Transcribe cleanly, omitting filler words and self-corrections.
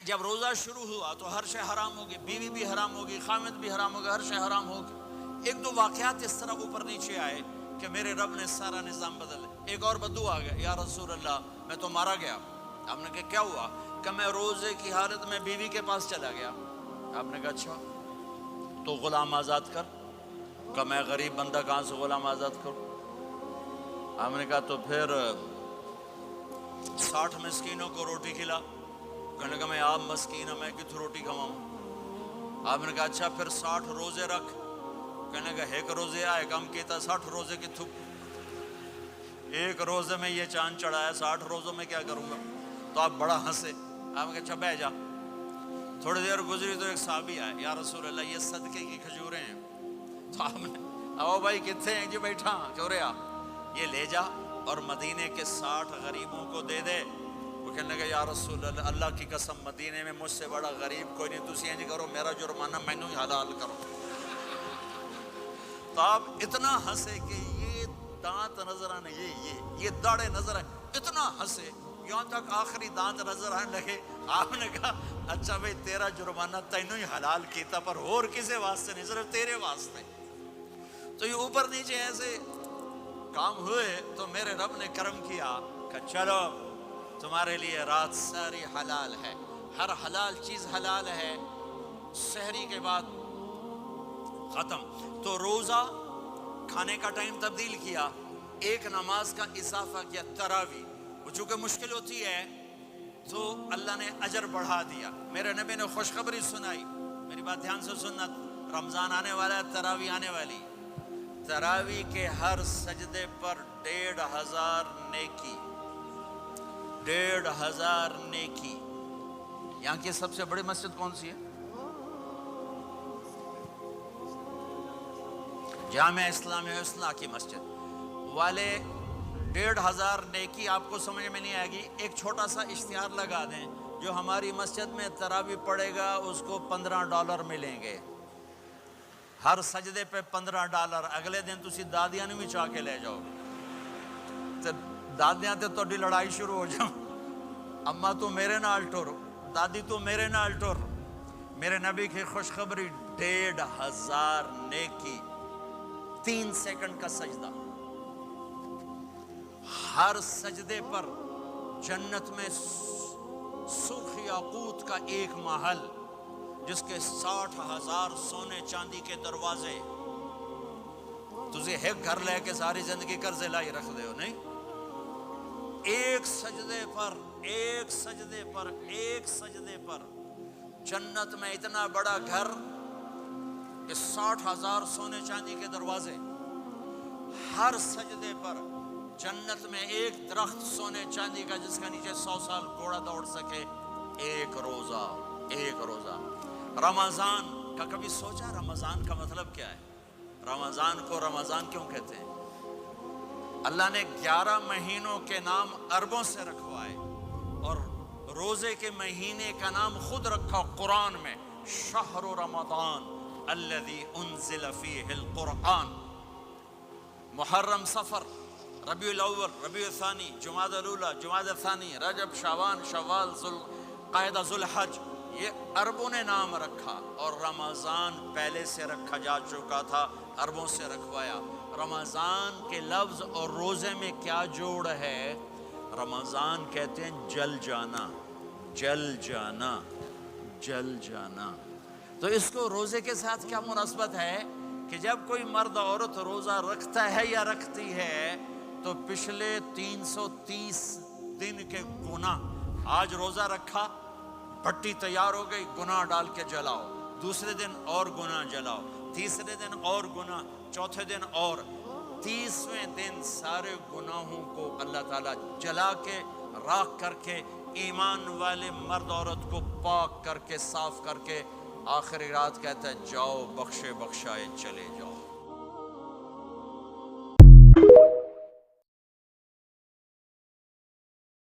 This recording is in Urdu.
جب روزہ شروع ہوا تو ہر شے حرام ہوگی، بیوی بھی حرام ہوگی، خامد بھی حرام ہوگا، ہر شے حرام ہوگی۔ ایک دو واقعات اس طرح اوپر نیچے آئے کہ میرے رب نے سارا نظام بدل۔ ایک اور بدو آ گیا، یا رسول اللہ میں تو مارا گیا۔ آپ نے کہا کیا ہوا؟ کہ میں روزے کی حالت میں بیوی کے پاس چلا گیا۔ آپ نے کہا اچھا تو غلام آزاد کر۔ کہ میں غریب بندہ کہاں سے غلام آزاد کروں؟ آپ نے کہا تو پھر 60 مسکینوں کو روٹی کھلا۔ کہنے لگا میں آپ مسکین ہوں، میں کتوں روٹی کھواؤں؟ آپ نے کہا اچھا پھر 60 روزے رکھ۔ کہنے لگا ایک روزے آئے کم کیتا، 60 روزے کی تھک، ایک روزے میں یہ چاند چڑھایا، 60 روزوں میں کیا کروں گا؟ تو آپ بڑا ہنسے۔ آپ نے کہا اچھا بہ جا۔ تھوڑی دیر گزری تو ایک صحابی آئے، یا رسول اللہ یہ صدقے کی کھجوریں ہیں۔ تو آپ نے او بھائی کتنے ہیں؟ جی بیٹھا چوریا، یہ لے جا اور مدینے کے 60 غریبوں کو دے دے۔ وہ کہنے لگا یا رسول اللہ اللہ کی قسم مدینے میں مجھ سے بڑا غریب کوئی نہیں، تسی نہیں کرو، میرا جرمانہ مینوں ہی حلال کرو۔ تو آپ اتنا ہنسے کہ یہ دانت نظر آنے، یہ داڑھیں نظر آئے، اتنا ہنسے یہاں تک آخری دانت نظر آنے لگے۔ آپ نے کہا اچھا بھئی تیرا جرمانہ تینوں ہی حلال کیتا، پر اور کسے واسطے نہیں، صرف تیرے واسطے۔ تو یہ اوپر نیچے ایسے کام ہوئے تو میرے رب نے کرم کیا کہ چلو تمہارے لیے رات ساری حلال ہے، ہر حلال چیز حلال ہے۔ سحری کے بعد ختم۔ تو روزہ کھانے کا ٹائم تبدیل کیا، ایک نماز کا اضافہ کیا، تراویح۔ وہ چونکہ مشکل ہوتی ہے تو اللہ نے اجر بڑھا دیا۔ میرے نبی نے خوشخبری سنائی، میری بات دھیان سے سننا، رمضان آنے والا ہے، تراویح آنے والی۔ تراویح کے ہر سجدے پر 1500 نیکی، 1500 نیکی۔ یہاں کی سب سے بڑی مسجد کون سی ہے؟ جامع اسلامیہ حسنہ کی مسجد والے 1500 نیکی آپ کو سمجھ میں نہیں آئے گی۔ ایک چھوٹا سا اشتہار لگا دیں، جو ہماری مسجد میں تراویح پڑھے گا اس کو $15 ملیں گے، ہر سجدے پہ $15۔ اگلے دن تسی دادیاں بھی چاہ کے لے جاؤ گے، دادیاں تے تھوڑی لڑائی شروع ہو جاؤ، اماں تو میرے نال ٹر، دادی تو میرے نال ٹر۔ میرے نبی کی خوشخبری 1500 نیکی، 3 سیکنڈ کا سجدہ، ہر سجدے پر جنت میں سرخ یاقوت کا ایک محل جس کے 60,000 سونے چاندی کے دروازے۔ تجھے ایک گھر لے کے ساری زندگی قرضے لائی رکھ دے ہو نہیں؟ ایک سجدے پر، ایک سجدے پر، ایک سجدے پر جنت میں اتنا بڑا گھر کہ 60,000 سونے چاندی کے دروازے، ہر سجدے پر جنت میں ایک درخت سونے چاندی کا جس کا نیچے 100 سال گھوڑا دوڑ سکے۔ ایک روزہ، ایک روزہ۔ رمضان کا کبھی سوچا رمضان کا مطلب کیا ہے؟ رمضان کو رمضان کیوں کہتے ہیں؟ اللہ نے 11 مہینوں کے نام عربوں سے رکھوائے اور روزے کے مہینے کا نام خود رکھا قرآن میں، شہر رمضان الذی انزل فیہ القرآن۔ محرم، صفر، ربیع الاول، ربیع الثانی، جمادی الاولی، جمادی الثانی، رجب، شعبان، شوال، ذوالقعدہ، ذوالحج، یہ عربوں نے نام رکھا۔ اور رمضان پہلے سے رکھا جا چکا تھا، عربوں سے رکھوایا۔ رمضان کے لفظ اور روزے میں کیا جوڑ ہے؟ رمضان کہتے ہیں جل جانا، جل جانا، جل جانا۔ تو اس کو روزے کے ساتھ کیا مناسبت ہے کہ جب کوئی مرد عورت روزہ رکھتا ہے یا رکھتی ہے تو پچھلے 330 دن کے گناہ، آج روزہ رکھا، بھٹی تیار ہو گئی، گناہ ڈال کے جلاؤ، دوسرے دن اور گناہ جلاؤ، تیسرے دن اور گناہ، چوتھے دن اور، 30ویں دن سارے گناہوں کو اللہ تعالیٰ جلا کے، راکھ کر کے، ایمان والے مرد عورت کو پاک کر کے، صاف کر کے، آخری رات کہتا ہے جاؤ بخشے بخشائے چلے جاؤ۔